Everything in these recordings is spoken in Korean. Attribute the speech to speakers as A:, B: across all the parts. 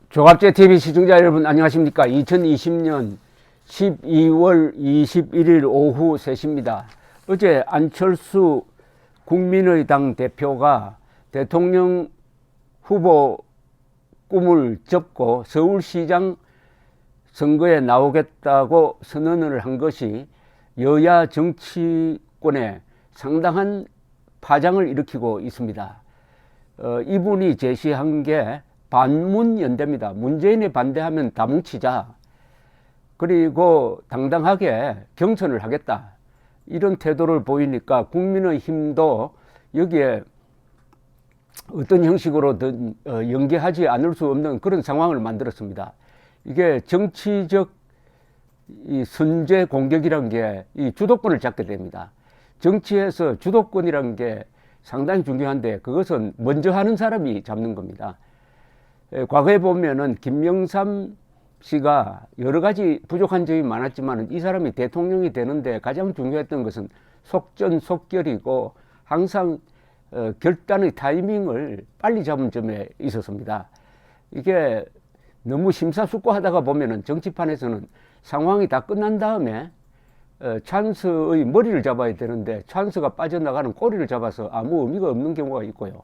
A: 조갑제TV 시청자 여러분 안녕하십니까. 2020년 12월 21일 오후 3시입니다. 어제 안철수 국민의당 대표가 대통령 후보 꿈을 접고 서울시장 선거에 나오겠다고 선언을 한 것이 여야 정치권에 상당한 파장을 일으키고 있습니다. 이분이 제시한 게 반문연대입니다. 문재인이 반대하면 다 뭉치자. 그리고 당당하게 경선을 하겠다. 이런 태도를 보이니까 국민의힘도 여기에 어떤 형식으로든 연계하지 않을 수 없는 그런 상황을 만들었습니다. 이게 정치적 이 선제 공격이란 게 이 주도권을 잡게 됩니다. 정치에서 주도권이란 게 상당히 중요한데 그것은 먼저 하는 사람이 잡는 겁니다. 과거에 보면은 김영삼 씨가 여러 가지 부족한 점이 많았지만 이 사람이 대통령이 되는데 가장 중요했던 것은 속전속결이고 항상 결단의 타이밍을 빨리 잡은 점에 있었습니다. 이게 너무 심사숙고하다가 보면은 정치판에서는 상황이 다 끝난 다음에 찬스의 머리를 잡아야 되는데 찬스가 빠져나가는 꼬리를 잡아서 아무 의미가 없는 경우가 있고요.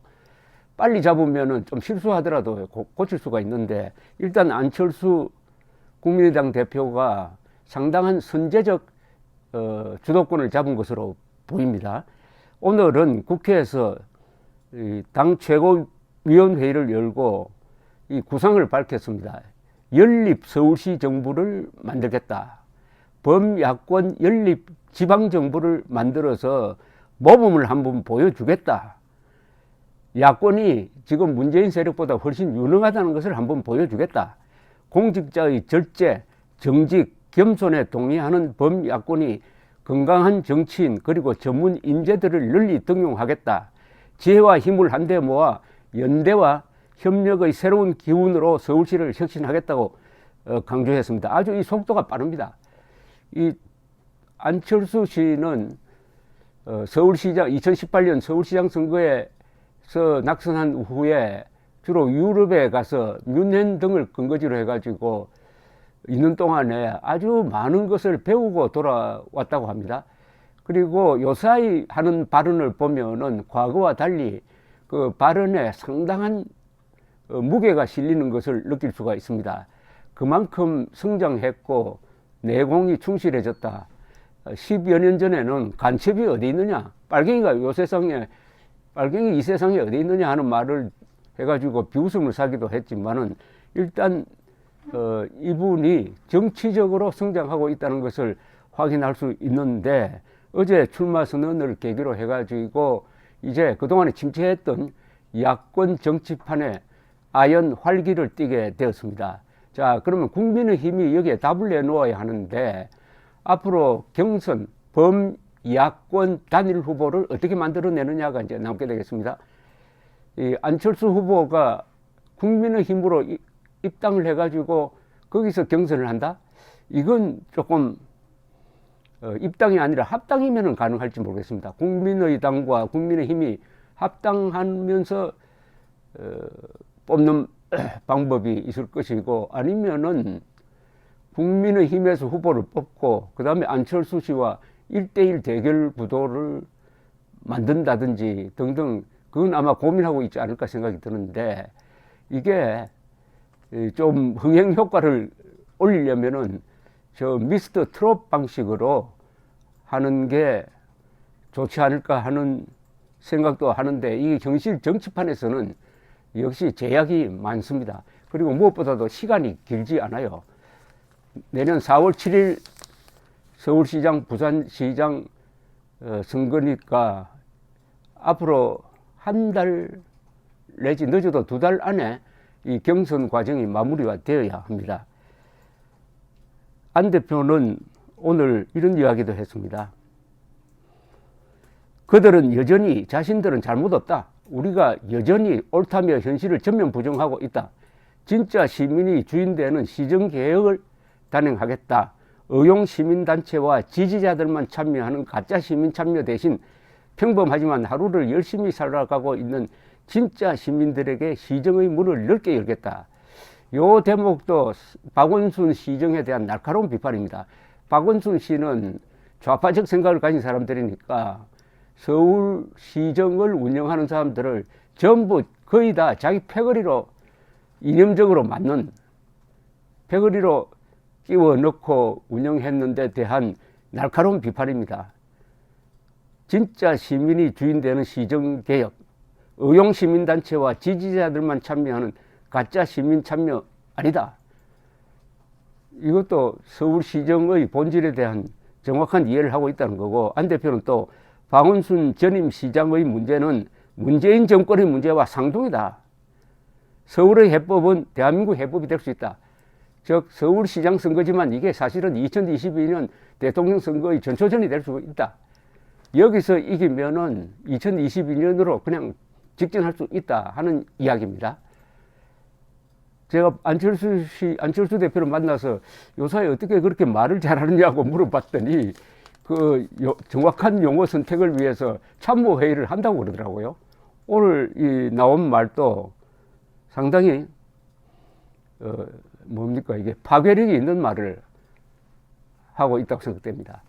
A: 빨리 잡으면은 좀 실수하더라도 고칠 수가 있는데 일단 안철수 국민의당 대표가 상당한 선제적 주도권을 잡은 것으로 보입니다. 오늘은 국회에서 당 최고위원회의를 열고 이 구상을 밝혔습니다. 연립 서울시 정부를 만들겠다. 범야권 연립 지방정부를 만들어서 모범을 한번 보여주겠다. 야권이 지금 문재인 세력보다 훨씬 유능하다는 것을 한번 보여주겠다. 공직자의 절제, 정직, 겸손에 동의하는 범야권이 건강한 정치인 그리고 전문 인재들을 널리 등용하겠다. 지혜와 힘을 한데 모아 연대와 협력의 새로운 기운으로 서울시를 혁신하겠다고 강조했습니다. 아주 이 속도가 빠릅니다. 이 안철수 씨는 서울시장 2018년 서울시장 선거에서 낙선한 후에 주로 유럽에 가서 뮌헨 등을 근거지로 해가지고 있는 동안에 아주 많은 것을 배우고 돌아왔다고 합니다. 그리고 요사이 하는 발언을 보면은 과거와 달리 그 발언에 상당한 무게가 실리는 것을 느낄 수가 있습니다. 그만큼 성장했고 내공이 충실해졌다. 10여 년 전에는 간첩이 어디 있느냐, 빨갱이가 빨갱이 이 세상에 어디 있느냐 하는 말을 해가지고 비웃음을 사기도 했지만은 일단 이분이 정치적으로 성장하고 있다는 것을 확인할 수 있는데 어제 출마 선언을 계기로 해가지고 이제 그동안에 침체했던 야권 정치판에 아연 활기를 띠게 되었습니다. 자, 그러면 국민의힘이 여기에 답을 내놓아야 하는데 앞으로 경선 범야권 단일 후보를 어떻게 만들어내느냐가 이제 남게 되겠습니다. 이 안철수 후보가 국민의힘으로 입당을 해가지고 거기서 경선을 한다? 이건 조금 입당이 아니라 합당이면 가능할지 모르겠습니다. 국민의당과 국민의힘이 합당하면서 뽑는 방법이 있을 것이고 아니면은 국민의힘에서 후보를 뽑고 그 다음에 안철수 씨와 1대1 대결 구도를 만든다든지 등등 그건 아마 고민하고 있지 않을까 생각이 드는데 이게 좀 흥행 효과를 올리려면은 저 미스터 트롯 방식으로 하는 게 좋지 않을까 하는 생각도 하는데 이 현실 정치판에서는 역시 제약이 많습니다. 그리고 무엇보다도 시간이 길지 않아요. 내년 4월 7일 서울시장, 부산시장 선거니까 앞으로 한 달 내지 늦어도 2달 안에 이 경선 과정이 마무리가 되어야 합니다. 안 대표는 오늘 이런 이야기도 했습니다. 그들은 여전히 자신들은 잘못 없다. 우리가 여전히 옳다며 현실을 전면 부정하고 있다. 진짜 시민이 주인되는 시정개혁을 단행하겠다. 의용 시민단체와 지지자들만 참여하는 가짜 시민 참여 대신 평범하지만 하루를 열심히 살아가고 있는 진짜 시민들에게 시정의 문을 넓게 열겠다. 요 대목도 박원순 시정에 대한 날카로운 비판입니다. 박원순 씨는 좌파적 생각을 가진 사람들이니까 서울시정을 운영하는 사람들을 전부 거의 다 자기 패거리로 이념적으로 맞는 패거리로 끼워 넣고 운영했는데 대한 날카로운 비판입니다. 진짜 시민이 주인되는 시정개혁, 의용시민단체와 지지자들만 참여하는 가짜 시민 참여 아니다. 이것도 서울시정의 본질에 대한 정확한 이해를 하고 있다는 거고, 안 대표는 또 박원순 전임 시장의 문제는 문재인 정권의 문제와 상동이다. 서울의 해법은 대한민국 해법이 될 수 있다. 즉 서울시장 선거지만 이게 사실은 2022년 대통령 선거의 전초전이 될 수 있다. 여기서 이기면은 2022년으로 그냥 직전할 수 있다 하는 이야기입니다. 제가 안철수 대표를 만나서 요사이 어떻게 그렇게 말을 잘하느냐고 물어봤더니 그 정확한 용어 선택을 위해서 참모회의를 한다고 그러더라고요. 오늘 이 나온 말도 상당히 뭡니까 이게 파괴력이 있는 말을 하고 있다고 생각됩니다.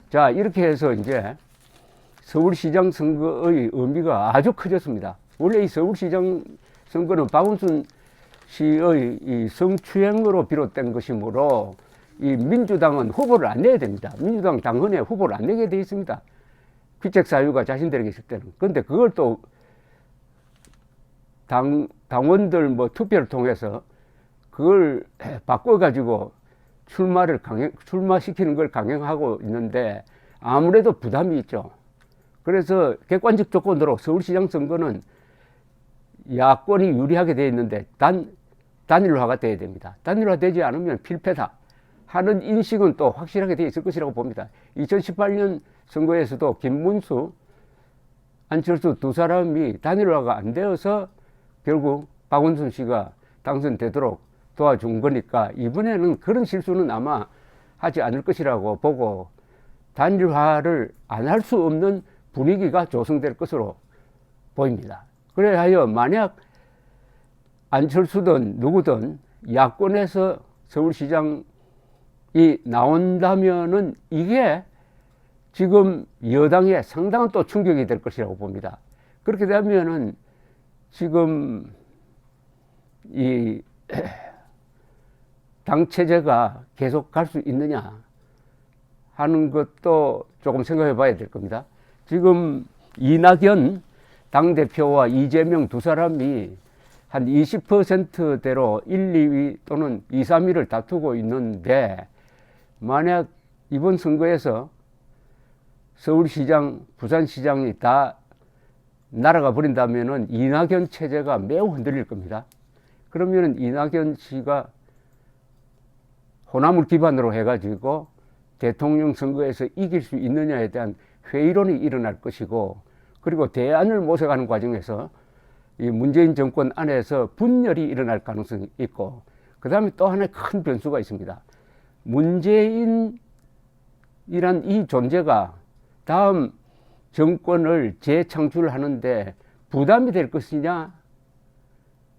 A: 자, 이렇게 해서 이제 서울시장 선거의 의미가 아주 커졌습니다. 원래 이 서울시장 선거는 박원순 씨의 이 성추행으로 비롯된 것이므로 이 민주당은 후보를 안 내야 됩니다. 민주당 당헌에 후보를 안 내게 돼 있습니다. 귀책 사유가 자신들에게 있을 때는. 그런데 그걸 또 당원들 뭐 투표를 통해서 그걸 바꿔가지고 출마시키는 걸 강행하고 있는데 아무래도 부담이 있죠. 그래서 객관적 조건으로 서울시장 선거는 야권이 유리하게 되어 있는데 단일화가 돼야 됩니다. 단일화되지 않으면 필패다 하는 인식은 또 확실하게 되어 있을 것이라고 봅니다. 2018년 선거에서도 김문수, 안철수 두 사람이 단일화가 안 되어서 결국 박원순 씨가 당선되도록 도와준 거니까 이번에는 그런 실수는 아마 하지 않을 것이라고 보고 단일화를 안 할 수 없는 분위기가 조성될 것으로 보입니다. 그래 하여 만약 안철수든 누구든 야권에서 서울시장이 나온다면은 이게 지금 여당에 상당한 또 충격이 될 것이라고 봅니다. 그렇게 되면은 지금 이 당 체제가 계속 갈 수 있느냐 하는 것도 조금 생각해 봐야 될 겁니다. 지금 이낙연 당대표와 이재명 두 사람이 한 20%대로 1, 2위 또는 2, 3위를 다투고 있는데 만약 이번 선거에서 서울시장, 부산시장이 다 날아가 버린다면은 이낙연 체제가 매우 흔들릴 겁니다. 그러면은 이낙연 씨가 호남을 기반으로 해가지고 대통령 선거에서 이길 수 있느냐에 대한 회의론이 일어날 것이고, 그리고 대안을 모색하는 과정에서 이 문재인 정권 안에서 분열이 일어날 가능성이 있고, 그 다음에 또 하나의 큰 변수가 있습니다. 문재인이란 이 존재가 다음 정권을 재창출하는데 부담이 될 것이냐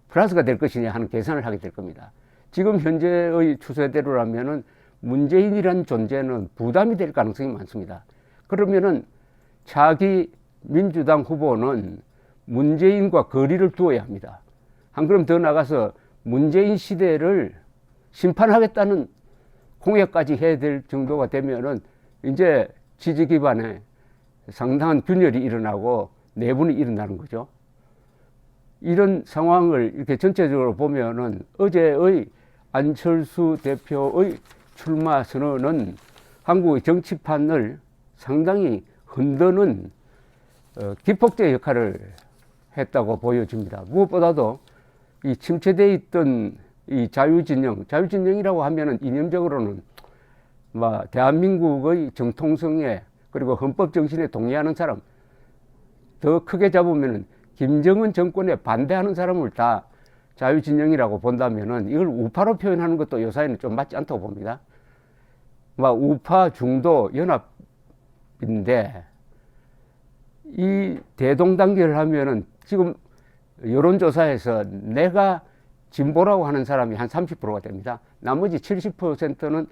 A: 플러스가 될 것이냐 하는 계산을 하게 될 겁니다. 지금 현재의 추세대로라면은 문재인이란 존재는 부담이 될 가능성이 많습니다. 그러면은 차기 민주당 후보는 문재인과 거리를 두어야 합니다. 한 걸음 더 나가서 문재인 시대를 심판하겠다는 공약까지 해야 될 정도가 되면은 이제 지지 기반에 상당한 균열이 일어나고 내분이 일어나는 거죠. 이런 상황을 이렇게 전체적으로 보면은 어제의 안철수 대표의 출마 선언은 한국의 정치판을 상당히 흔드는 기폭제 역할을 했다고 보여집니다. 무엇보다도 이 침체되어 있던 이 자유진영이라고 하면은 이념적으로는 대한민국의 정통성에 그리고 헌법 정신에 동의하는 사람, 더 크게 잡으면은 김정은 정권에 반대하는 사람을 다 자유진영이라고 본다면은 이걸 우파로 표현하는 것도 요사이는 좀 맞지 않다고 봅니다. 우파 중도 연합인데 이 대동단결을 하면은 지금 여론조사에서 내가 진보라고 하는 사람이 한 30%가 됩니다. 나머지 70%는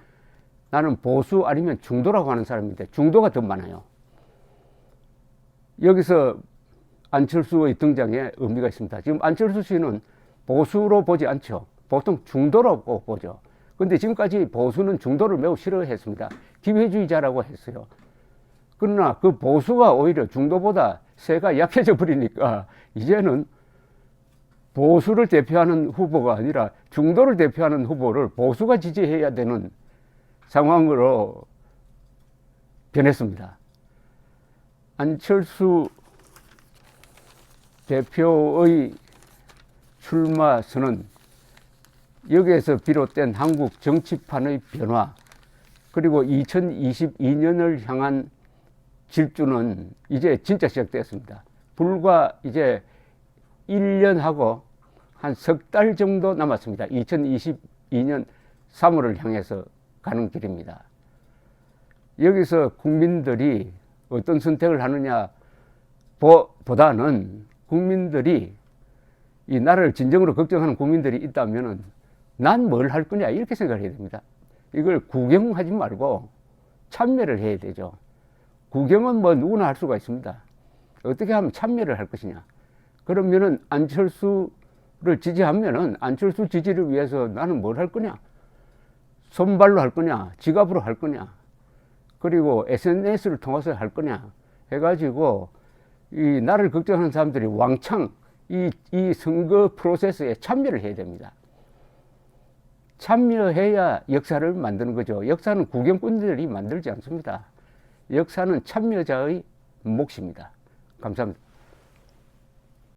A: 나는 보수 아니면 중도라고 하는 사람인데 중도가 더 많아요. 여기서 안철수의 등장에 의미가 있습니다. 지금 안철수 씨는 보수로 보지 않죠. 보통 중도라고 보죠. 근데 지금까지 보수는 중도를 매우 싫어했습니다. 기회주의자라고 했어요. 그러나 그 보수가 오히려 중도보다 세가 약해져 버리니까 이제는 보수를 대표하는 후보가 아니라 중도를 대표하는 후보를 보수가 지지해야 되는 상황으로 변했습니다. 안철수 대표의 출마 선언, 여기에서 비롯된 한국 정치판의 변화, 그리고 2022년을 향한 질주는 이제 진짜 시작되었습니다. 불과 이제 1년하고 한 석 달 정도 남았습니다. 2022년 3월을 향해서 가는 길입니다. 여기서 국민들이 어떤 선택을 하느냐 보다는 국민들이 이 나라를 진정으로 걱정하는 국민들이 있다면 난 뭘 할 거냐 이렇게 생각을 해야 됩니다. 이걸 구경하지 말고 참여를 해야 되죠. 구경은 뭐 누구나 할 수가 있습니다. 어떻게 하면 참여를 할 것이냐. 그러면은 안철수를 지지하면은 안철수 지지를 위해서 나는 뭘 할 거냐. 손발로 할 거냐, 지갑으로 할 거냐, 그리고 SNS를 통해서 할 거냐 해가지고 이 나를 걱정하는 사람들이 왕창 이 선거 프로세스에 참여를 해야 됩니다. 참여해야 역사를 만드는 거죠. 역사는 구경꾼들이 만들지 않습니다. 역사는 참여자의 몫입니다. 감사합니다.